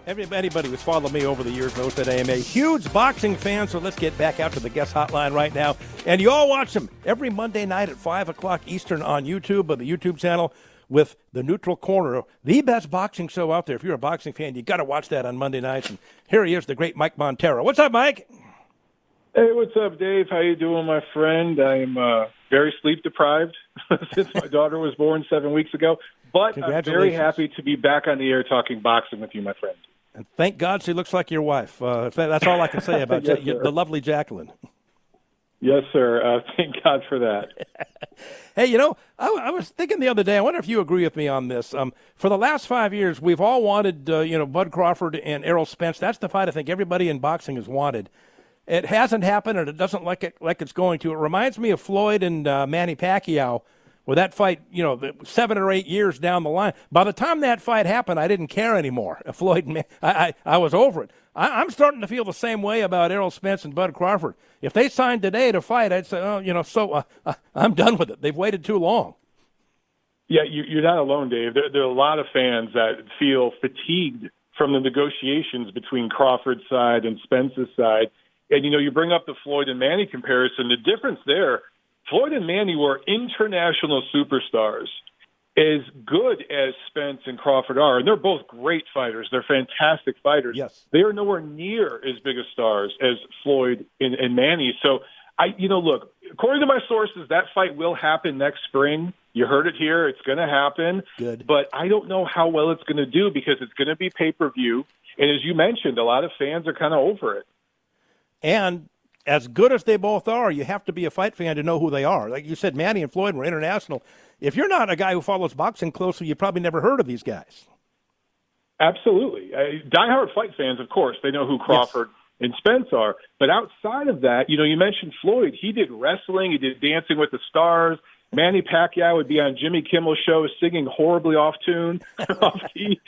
Anybody who's followed me over the years knows that I am a huge boxing fan, so let's get back out to the guest hotline right now. And you all watch them every Monday night at 5 o'clock Eastern on YouTube, or the YouTube channel, with The Neutral Corner, the best boxing show out there. If you're a boxing fan, you got to watch that on Monday nights. And here he is, the great Mike Montero. What's up, Mike? Hey, what's up, Dave? How you doing, my friend? I'm very sleep-deprived since my daughter was born 7 weeks ago. But I'm very happy to be back on the air talking boxing with you, my friend. And thank God she looks like your wife. That's all I can say about yes, the lovely Jacqueline. Yes, sir. Thank God for that. Hey, I was thinking the other day, I wonder if you agree with me on this. For the last 5 years, we've all wanted, Bud Crawford and Errol Spence. That's the fight I think everybody in boxing has wanted. It hasn't happened, and it doesn't like it's going to. It reminds me of Floyd and Manny Pacquiao, where that fight, 7 or 8 years down the line. By the time that fight happened, I didn't care anymore. Floyd and I was over it. I'm starting to feel the same way about Errol Spence and Bud Crawford. If they signed today to fight, I'd say, I'm done with it. They've waited too long. Yeah, you're not alone, Dave. There are a lot of fans that feel fatigued from the negotiations between Crawford's side and Spence's side. And, you bring up the Floyd and Manny comparison. The difference there, Floyd and Manny were international superstars, as good as Spence and Crawford are. And they're both great fighters. They're fantastic fighters. Yes. They are nowhere near as big of stars as Floyd and Manny. So, look, according to my sources, that fight will happen next spring. You heard it here. It's going to happen. Good. But I don't know how well it's going to do because it's going to be pay-per-view. And as you mentioned, a lot of fans are kind of over it. And as good as they both are, you have to be a fight fan to know who they are. Like you said, Manny and Floyd were international. If you're not a guy who follows boxing closely, you probably never heard of these guys. Absolutely. Diehard fight fans, of course, they know who Crawford and Spence are. But outside of that, you mentioned Floyd. He did wrestling. He did Dancing with the Stars. Manny Pacquiao would be on Jimmy Kimmel's show singing horribly off tune, off key.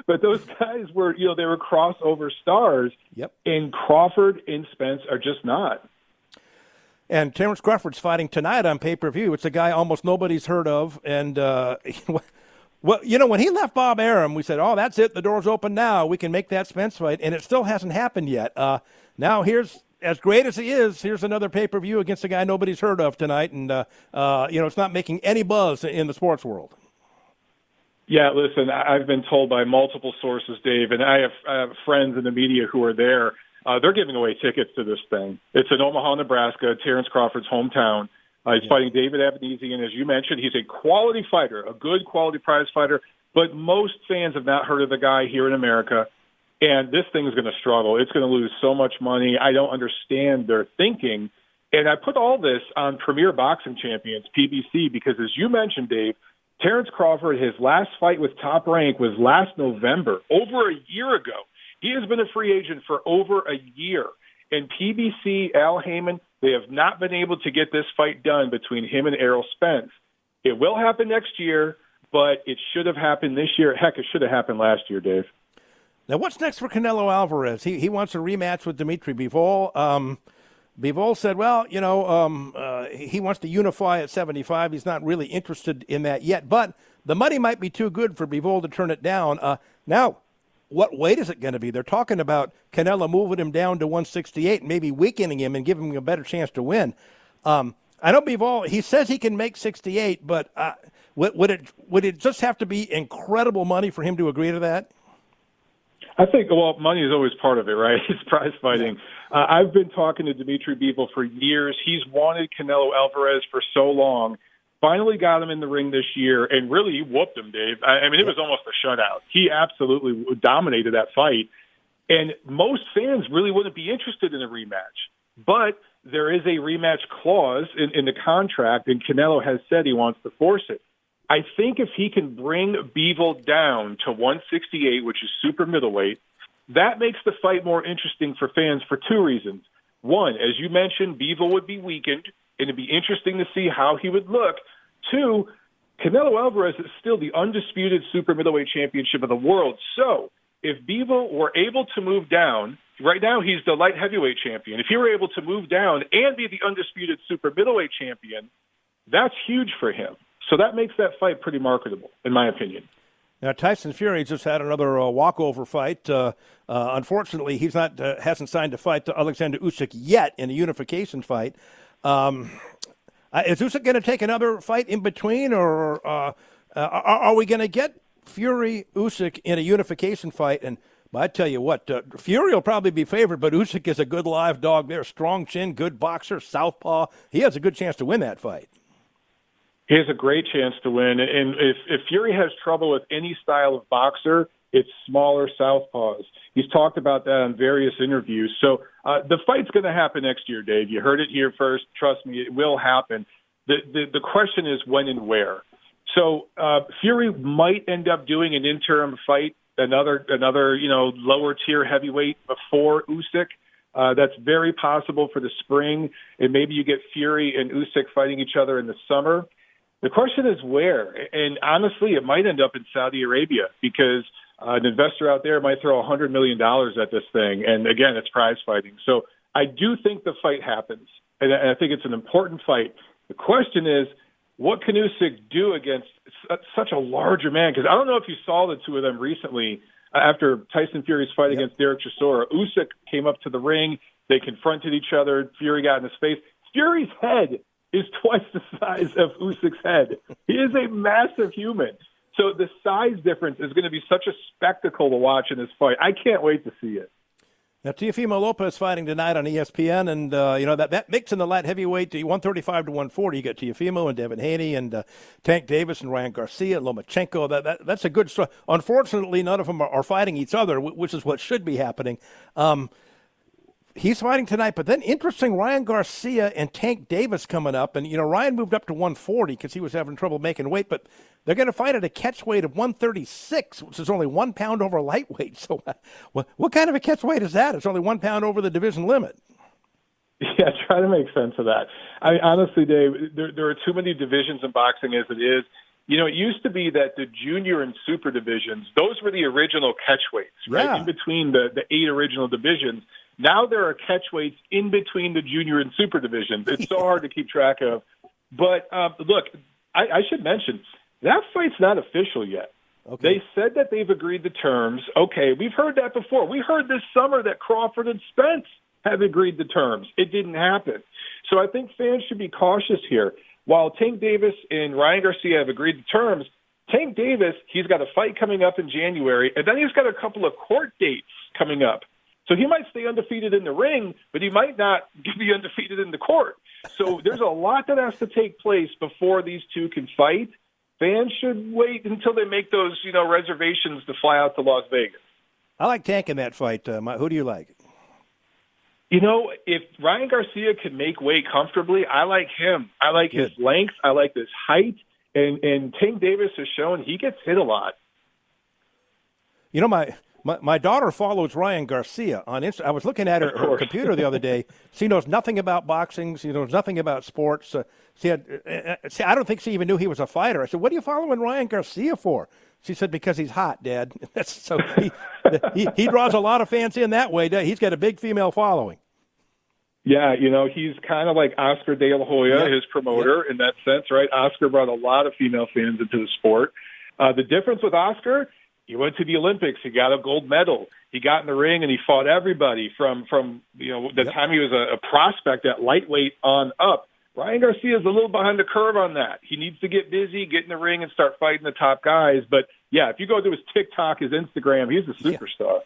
But those guys were, they were crossover stars. Yep. And Crawford and Spence are just not. And Terence Crawford's fighting tonight on pay-per-view. It's a guy almost nobody's heard of. And, when he left Bob Arum, we said, that's it. The door's open now. We can make that Spence fight. And it still hasn't happened yet. Now here's, as great as he is, here's another pay-per-view against a guy nobody's heard of tonight. And, it's not making any buzz in the sports world. Yeah, listen, I've been told by multiple sources, Dave, and I have friends in the media who are there. They're giving away tickets to this thing. It's in Omaha, Nebraska, Terence Crawford's hometown. He's fighting David Avanesian. As you mentioned, he's a quality fighter, a good quality prize fighter, but most fans have not heard of the guy here in America. And this thing is going to struggle. It's going to lose so much money. I don't understand their thinking. And I put all this on Premier Boxing Champions, PBC, because as you mentioned, Dave, Terence Crawford, his last fight with Top Rank was last November, over a year ago. He has been a free agent for over a year. And PBC, Al Heyman, they have not been able to get this fight done between him and Errol Spence. It will happen next year, but it should have happened this year. Heck, it should have happened last year, Dave. Now, what's next for Canelo Alvarez? He wants a rematch with Dimitri Bivol. Bivol said, he wants to unify at 75. He's not really interested in that yet, but the money might be too good for Bivol to turn it down. Now, what weight is it going to be? They're talking about Canelo moving him down to 168 and maybe weakening him and giving him a better chance to win. I know Bivol, he says he can make 68, but would it just have to be incredible money for him to agree to that? I think, money is always part of it, right? It's prize fighting. Yeah. I've been talking to Dimitri Bivol for years. He's wanted Canelo Alvarez for so long. Finally got him in the ring this year, and really he whooped him, Dave. It was almost a shutout. He absolutely dominated that fight. And most fans really wouldn't be interested in a rematch. But there is a rematch clause in the contract, and Canelo has said he wants to force it. I think if he can bring Bivol down to 168, which is super middleweight, that makes the fight more interesting for fans for two reasons. One, as you mentioned, Bivol would be weakened, and it'd be interesting to see how he would look. Two, Canelo Alvarez is still the undisputed super middleweight championship of the world. So if Bivol were able to move down, right now he's the light heavyweight champion. If he were able to move down and be the undisputed super middleweight champion, that's huge for him. So that makes that fight pretty marketable, in my opinion. Now, Tyson Fury just had another walkover fight. Unfortunately, he's not hasn't signed to fight Oleksandr Usyk yet in a unification fight. Is Usyk going to take another fight in between, or are we going to get Fury Usyk in a unification fight? And I tell you what, Fury will probably be favored, but Usyk is a good live dog there, strong chin, good boxer, southpaw. He has a good chance to win that fight. He has a great chance to win. And if Fury has trouble with any style of boxer, it's smaller southpaws. He's talked about that on various interviews. So the fight's going to happen next year, Dave. You heard it here first. Trust me, it will happen. The question is when and where. So Fury might end up doing an interim fight, another lower tier heavyweight before Usyk. That's very possible for the spring, and maybe you get Fury and Usyk fighting each other in the summer. The question is where, and honestly, it might end up in Saudi Arabia because an investor out there might throw $100 million at this thing, and again, it's prize fighting. So I do think the fight happens, and I think it's an important fight. The question is, what can Usyk do against such a larger man? Because I don't know if you saw the two of them recently after Tyson Fury's fight against Derek Chisora. Usyk came up to the ring. They confronted each other. Fury got in his face. Fury's head is twice the size of Usyk's head. He is a massive human. So the size difference is going to be such a spectacle to watch in this fight. I can't wait to see it. Now, Teofimo Lopez fighting tonight on ESPN, and that mix in the light heavyweight, 135 to 140. You got Teofimo and Devin Haney and Tank Davis and Ryan Garcia, Lomachenko. That's a good story. Unfortunately, none of them are fighting each other, which is what should be happening. He's fighting tonight, but then interesting, Ryan Garcia and Tank Davis coming up. And, Ryan moved up to 140 because he was having trouble making weight, but they're going to fight at a catch weight of 136, which is only 1 pound over lightweight. So what kind of a catch weight is that? It's only 1 pound over the division limit. Yeah, try to make sense of that. Honestly, Dave, there are too many divisions in boxing as it is. It used to be that the junior and super divisions, those were the original catchweights, right? Yeah. In between the 8 original divisions. Now there are catchweights in between the junior and super divisions. It's so hard to keep track of. But, look, I should mention, that fight's not official yet. Okay. They said that they've agreed to terms. Okay, we've heard that before. We heard this summer that Crawford and Spence have agreed to terms. It didn't happen. So I think fans should be cautious here. While Tank Davis and Ryan Garcia have agreed to terms, Tank Davis, he's got a fight coming up in January, and then he's got a couple of court dates coming up. So he might stay undefeated in the ring, but he might not be undefeated in the court. So there's a lot that has to take place before these two can fight. Fans should wait until they make those, reservations to fly out to Las Vegas. I like Tank in that fight. Who do you like? If Ryan Garcia can make weight comfortably, I like him. I like his length. I like his height. And Tank Davis has shown he gets hit a lot. My daughter follows Ryan Garcia on Instagram. I was looking at her computer the other day. She knows nothing about boxing. She knows nothing about sports. I don't think she even knew he was a fighter. I said, "What are you following Ryan Garcia for?" She said, "Because he's hot, Dad." So he draws a lot of fans in that way. He's got a big female following. Yeah, he's kind of like Oscar De La Hoya, his promoter, in that sense, right? Oscar brought a lot of female fans into the sport. The difference with Oscar, he went to the Olympics. He got a gold medal. He got in the ring and he fought everybody from the time he was a prospect at lightweight on up. Ryan Garcia is a little behind the curve on that. He needs to get busy, get in the ring, and start fighting the top guys. But, yeah, if you go to his TikTok, his Instagram, he's a superstar.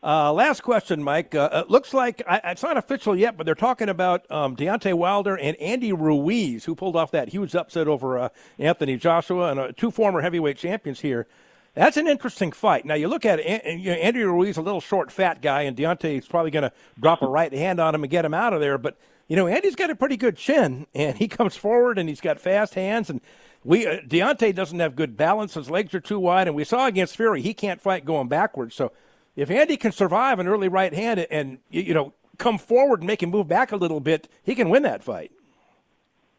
Last question, Mike. Looks like it's not official yet, but they're talking about Deontay Wilder and Andy Ruiz, who pulled off that huge upset over Anthony Joshua, and 2 former heavyweight champions here. That's an interesting fight. Now, you look at it, Andy Ruiz, a little short, fat guy, and Deontay's probably going to drop a right hand on him and get him out of there. But, Andy's got a pretty good chin, and he comes forward, and he's got fast hands. And Deontay doesn't have good balance. His legs are too wide. And we saw against Fury, he can't fight going backwards. So if Andy can survive an early right hand and, come forward and make him move back a little bit, he can win that fight.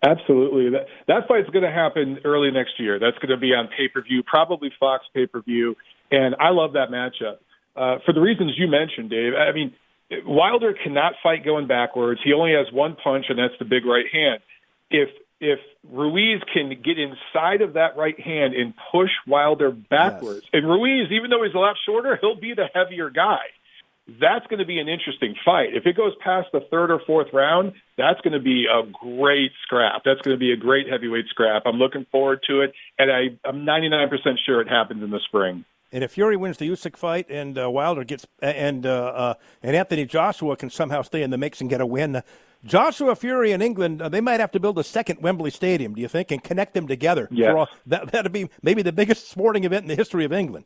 Absolutely. That fight's going to happen early next year. That's going to be on pay-per-view, probably Fox pay-per-view, and I love that matchup. For the reasons you mentioned, Dave, I mean, Wilder cannot fight going backwards. He only has one punch, and that's the big right hand. If if Ruiz can get inside of that right hand and push Wilder backwards, and Ruiz, even though he's a lot shorter, he'll be the heavier guy. That's going to be an interesting fight. If it goes past the third or fourth round, that's going to be a great scrap. That's going to be a great heavyweight scrap. I'm looking forward to it, and I'm 99% sure it happens in the spring. And if Fury wins the Usyk fight and Wilder gets and Anthony Joshua can somehow stay in the mix and get a win, Joshua Fury in England, they might have to build a second Wembley Stadium, do you think, and connect them together? Yeah. That'd be maybe the biggest sporting event in the history of England.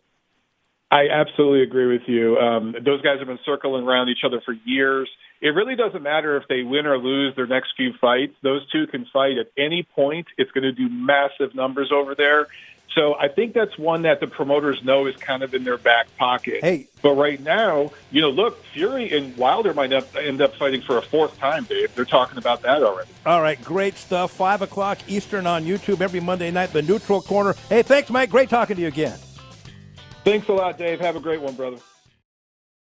I absolutely agree with you. Those guys have been circling around each other for years. It really doesn't matter if they win or lose their next few fights. Those two can fight at any point. It's going to do massive numbers over there. So I think that's one that the promoters know is kind of in their back pocket. Hey. But right now, look, Fury and Wilder might end up fighting for a fourth time, Dave. They're talking about that already. All right, great stuff. 5 o'clock Eastern on YouTube every Monday night, The Neutral Corner. Hey, thanks, Mike. Great talking to you again. Thanks a lot, Dave. Have a great one, brother.